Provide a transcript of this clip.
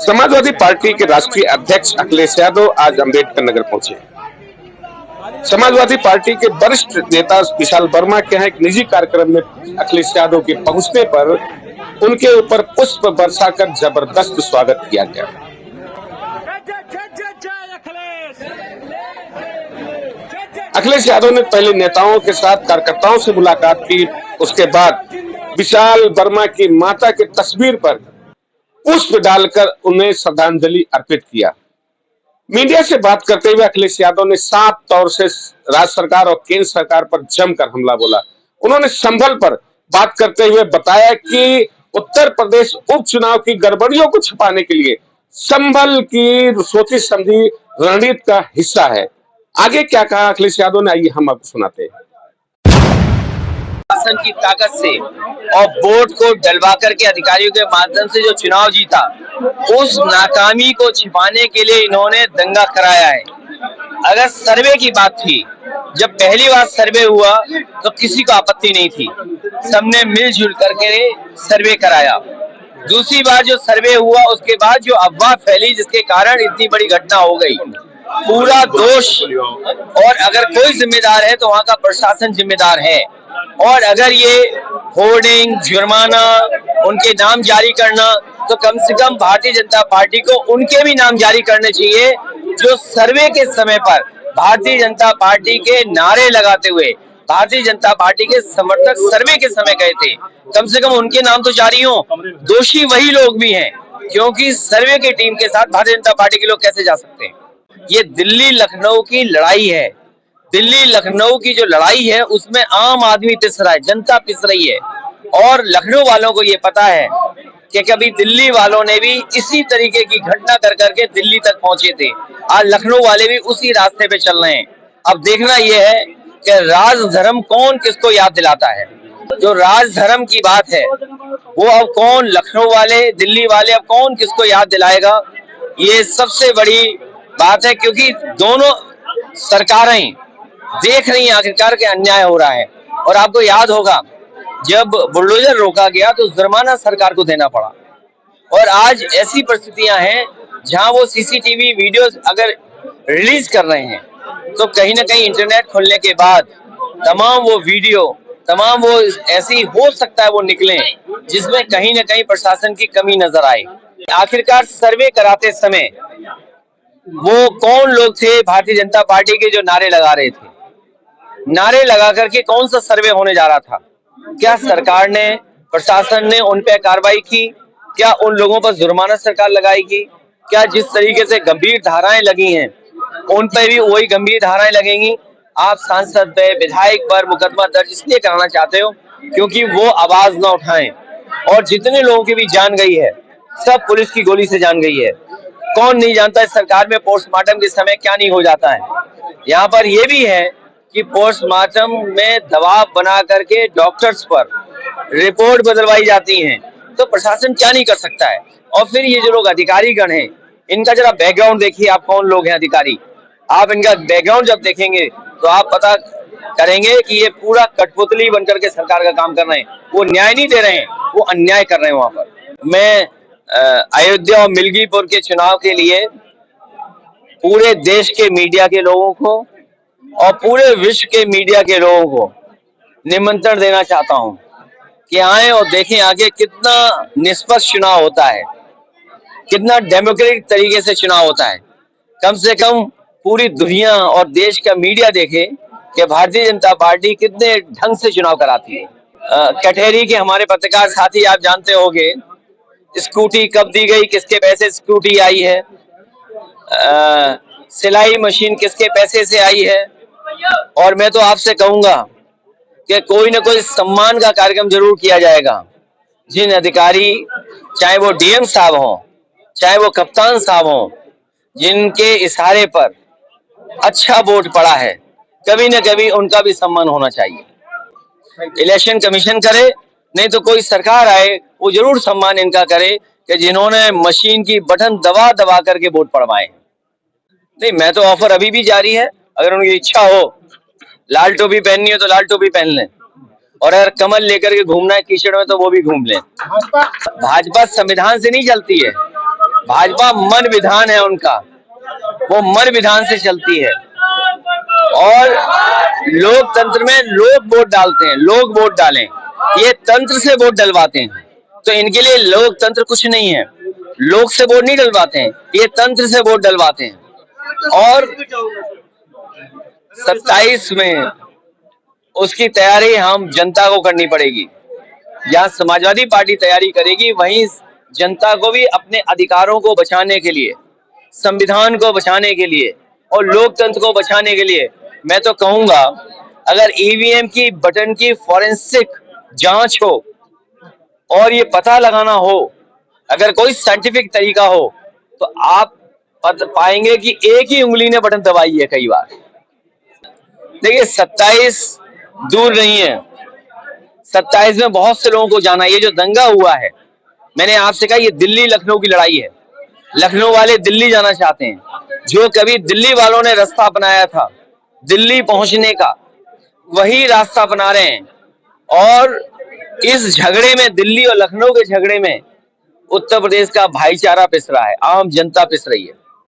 Samajwadi party के राष्ट्रीय अध्यक्ष अखिलेश यादव आज अम्बेडकर नगर पहुंचे। समाजवादी पार्टी के वरिष्ठ नेता विशाल वर्मा के यहाँ एक निजी कार्यक्रम में अखिलेश यादव के पहुंचने पर उनके ऊपर पुष्प वर्षा कर जबरदस्त स्वागत किया गया। अखिलेश यादव ने पहले नेताओं के साथ कार्यकर्ताओं से मुलाकात की, उसके बाद विशाल वर्मा की माता की तस्वीर पर पुष्प डालकर उन्हें श्रद्धांजलि अर्पित किया। मीडिया से बात करते हुए अखिलेश यादव ने साफ तौर से राज्य सरकार और केंद्र सरकार पर जमकर हमला बोला। उन्होंने संभल पर बात करते हुए बताया कि उत्तर प्रदेश उपचुनाव की गड़बड़ियों को छिपाने के लिए संभल की सोची समझी रणनीति का हिस्सा है। आगे क्या कहा अखिलेश यादव ने, आइए हम आपको सुनाते हैं। शासन की ताकत से और वोट को डलवा करके अधिकारियों के माध्यम से जो चुनाव जीता, उस नाकामी को छिपाने के लिए इन्होंने दंगा कराया है। अगर सर्वे की बात थी, जब पहली बार सर्वे हुआ तो किसी को आपत्ति नहीं थी, सबने मिलजुल करके सर्वे कराया। दूसरी बार जो सर्वे हुआ उसके बाद जो अफवाह फैली जिसके कारण इतनी बड़ी घटना हो गई, पूरा दोष और अगर कोई जिम्मेदार है तो वहाँ का प्रशासन जिम्मेदार है। और अगर ये होर्डिंग, जुर्माना, उनके नाम जारी करना, तो कम से कम भारतीय जनता पार्टी को उनके भी नाम जारी करने चाहिए जो सर्वे के समय पर भारतीय जनता पार्टी के नारे लगाते हुए भारतीय जनता पार्टी के समर्थक सर्वे के समय गए थे। कम से कम उनके नाम तो जारी हो। दोषी वही लोग भी हैं, क्योंकि सर्वे की टीम के साथ भारतीय जनता पार्टी के लोग कैसे जा सकते हैं। ये दिल्ली लखनऊ की लड़ाई है। दिल्ली लखनऊ की जो लड़ाई है उसमें आम आदमी पिस रहा है, जनता पिस रही है। और लखनऊ वालों को ये पता है कि कभी दिल्ली वालों ने भी इसी तरीके की घटना कर करके दिल्ली तक पहुंचे थे। आज लखनऊ वाले भी उसी रास्ते पे चल रहे हैं। अब देखना यह है कि राज धर्म कौन किसको याद दिलाता है। जो राज धर्म की बात है वो अब कौन, लखनऊ वाले, दिल्ली वाले, अब कौन किसको याद दिलाएगा, ये सबसे बड़ी बात है। क्योंकि दोनों सरकारें देख रही हैं आखिरकार के अन्याय हो रहा है। और आपको याद होगा जब बुलडोजर रोका गया तो जुर्माना सरकार को देना पड़ा। और आज ऐसी परिस्थितियां हैं जहां वो सीसीटीवी वीडियोस अगर रिलीज कर रहे हैं तो कहीं ना कहीं इंटरनेट खुलने के बाद तमाम वो वीडियो, तमाम वो ऐसी हो सकता है वो निकले जिसमें कहीं ना कहीं प्रशासन की कमी नजर आए। आखिरकार सर्वे कराते समय वो कौन लोग थे भारतीय जनता पार्टी के जो नारे लगा रहे थे, नारे लगा करके कौन सा सर्वे होने जा रहा था। क्या सरकार ने, प्रशासन ने उन पे कार्रवाई की? क्या उन लोगों पर जुर्माना सरकार लगाएगी? क्या जिस तरीके से गंभीर धाराएं लगी हैं उन पर भी वही गंभीर धाराएं लगेंगी? आप सांसद पे, विधायक पर मुकदमा दर्ज इसलिए कराना चाहते हो क्योंकि वो आवाज ना उठाएं। और जितने लोगों की भी जान गई है सब पुलिस की गोली से जान गई है। कौन नहीं जानता इस सरकार में पोस्टमार्टम के समय क्या नहीं हो जाता है। यहाँ पर यह भी है कि पोस्टमार्टम में दबाव बना करके डॉक्टर्स पर रिपोर्ट बदलवाई जाती हैं, तो प्रशासन क्या नहीं कर सकता है। और फिर ये जो लोग अधिकारीगण हैं, इनका जरा बैकग्राउंड देखिए, आप कौन लोग हैं अधिकारी। आप इनका बैकग्राउंड जब देखेंगे तो आप पता करेंगे कि ये पूरा कठपुतली बनकर के सरकार का काम कर रहे हैं। वो न्याय नहीं दे रहे हैं, वो अन्याय कर रहे हैं। वहां पर मैं अयोध्या और मिल्कीपुर के चुनाव के लिए पूरे देश के मीडिया के लोगों को और पूरे विश्व के मीडिया के लोगों को निमंत्रण देना चाहता हूं कि आए और देखें आगे कितना निष्पक्ष चुनाव होता है, कितना डेमोक्रेटिक तरीके से चुनाव होता है। कम से कम पूरी दुनिया और देश का मीडिया देखे कि भारतीय जनता पार्टी कितने ढंग से चुनाव कराती है। कटहरी के हमारे पत्रकार साथी, आप जानते होंगे स्कूटी कब दी गई, किसके पैसे स्कूटी आई है, सिलाई मशीन किसके पैसे से आई है। और मैं तो आपसे कहूंगा कि कोई ना कोई सम्मान का कार्यक्रम जरूर किया जाएगा। जिन अधिकारी, चाहे वो डीएम साहब हों, चाहे वो कप्तान साहब हों, जिनके इशारे पर अच्छा वोट पड़ा है, कभी न कभी उनका भी सम्मान होना चाहिए। इलेक्शन कमीशन करे, नहीं तो कोई सरकार आए वो जरूर सम्मान इनका करे कि जिन्होंने मशीन की बटन दबा दबा करके वोट पड़वाए। नहीं, मैं तो ऑफर अभी भी जारी है, अगर उनकी इच्छा हो लाल टोपी पहननी हो तो लाल टोपी पहन लें, और अगर कमल लेकर के घूमना है कीचड़ में तो वो भी घूम लें। भाजपा संविधान से नहीं चलती है, भाजपा मन विधान है उनका, वो मन विधान से चलती है। और लोकतंत्र में लोग वोट डालते हैं, लोग वोट डालें, ये तंत्र से वोट डलवाते हैं। तो इनके लिए लोकतंत्र कुछ नहीं है, लोग से वोट नहीं डलवाते हैं, ये तंत्र से वोट डलवाते हैं। और 27 में उसकी तैयारी हम जनता को करनी पड़ेगी। जहां समाजवादी पार्टी तैयारी करेगी, वहीं जनता को भी अपने अधिकारों को बचाने के लिए, संविधान को बचाने के लिए और लोकतंत्र को बचाने के लिए मैं तो कहूंगा, अगर ईवीएम की बटन की फॉरेंसिक जांच हो और ये पता लगाना हो, अगर कोई साइंटिफिक तरीका हो, तो आप पाएंगे कि एक ही उंगली ने बटन दबाई है कई बार। देखिए 27 दूर नहीं है, 27 में बहुत से लोगों को जाना। ये जो दंगा हुआ है, मैंने आपसे कहा ये दिल्ली लखनऊ की लड़ाई है। लखनऊ वाले दिल्ली जाना चाहते हैं, जो कभी दिल्ली वालों ने रास्ता अपनाया था दिल्ली पहुंचने का, वही रास्ता अपना रहे हैं। और इस झगड़े में, दिल्ली और लखनऊ के झगड़े में उत्तर प्रदेश का भाईचारा पिस रहा है, आम जनता पिस रही है।